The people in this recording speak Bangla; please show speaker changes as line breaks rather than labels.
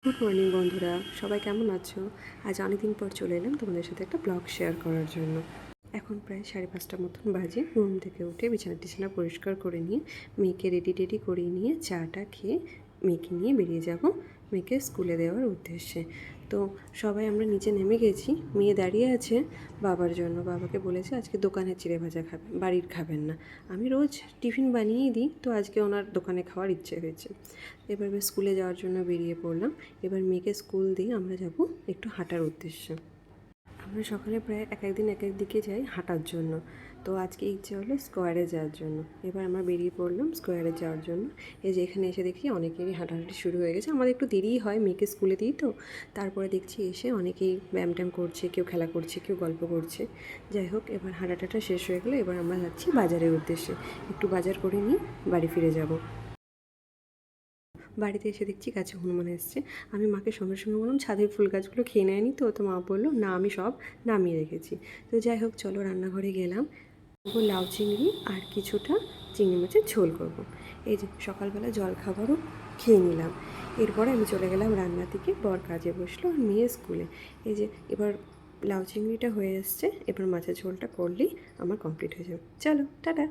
গুড মর্নিং বন্ধুরা, সবাই কেমন আছো? আজ অনেকদিন পর চলে এলাম তোমাদের সাথে একটা ব্লগ শেয়ার করার জন্য। এখন প্রায় 5:30 মতন বাজে। ঘুম থেকে উঠে বিছানা টিছানা পরিষ্কার করে নিয়ে মেয়েকে রেডি টেডি করিয়ে নিয়ে চাটা খেয়ে মেয়েকে নিয়ে বেরিয়ে যাব মেয়েকে স্কুলে দেওয়ার উদ্দেশ্যে। তো সবাই আমরা নিচে নেমে গেছি। মেয়ে দাঁড়িয়ে আছে বাবার জন্য। বাবাকে বলেছে আজকে দোকানের চিড়ে ভাজা খাবে, বাড়ির খাবেন না। আমি রোজ টিফিন বানিয়েই দিই, তো আজকে ওনার দোকানে খাওয়ার ইচ্ছে হয়েছে। এবার স্কুলে যাওয়ার জন্য বেরিয়ে পড়লাম। এবার মেয়েকে স্কুল দিয়ে আমরা যাব একটু হাঁটার উদ্দেশ্যে। আমরা সকালে প্রায় এক একদিন এক এক দিকে যাই হাঁটার জন্য। তো আজকে ইচ্ছে হলো স্কোয়ারে যাওয়ার জন্য। এবার আমরা বেরিয়ে পড়লাম স্কোয়ারে যাওয়ার জন্য। এই যে এখানে এসে দেখি অনেকেরই হাঁটাহাঁটি শুরু হয়ে গেছে। আমাদের একটু দেরিই হয়, মেয়েকে স্কুলে দিই তো। তারপরে দেখছি এসে অনেকেই ব্যায়াম ট্যাম করছে, কেউ খেলা করছে, কেউ গল্প করছে। যাই হোক, এবার হাঁটাটা শেষ হয়ে গেলো। এবার আমরা যাচ্ছি বাজারের উদ্দেশ্যে। একটু বাজার করে নিয়ে বাড়ি ফিরে যাব। বাড়িতে এসে দেখছি গাছে হনুমান এসছে। আমি মাকে সঙ্গে সঙ্গে বললাম ছাদের ফুল গাছগুলো খেয়ে নেয়নি তো? তো মা বললো না, আমি সব নামিয়ে রেখেছি। তো যাই হোক, চলো রান্নাঘরে গেলাম। লাউ চিংড়ি আর কিছুটা চিংড়ি মাছের ঝোল করব। এই যে সকালবেলা জলখাবারও খেয়ে নিলাম। এরপরে আমি চলে গেলাম রান্নার দিকে। বর কাজে বসলো আর মেয়ে স্কুলে। এই যে এবার লাউ চিংড়িটা হয়ে এসছে, এবার মাছের ঝোলটা করলেই আমার কমপ্লিট হয়ে যাবে। চলো টাটা।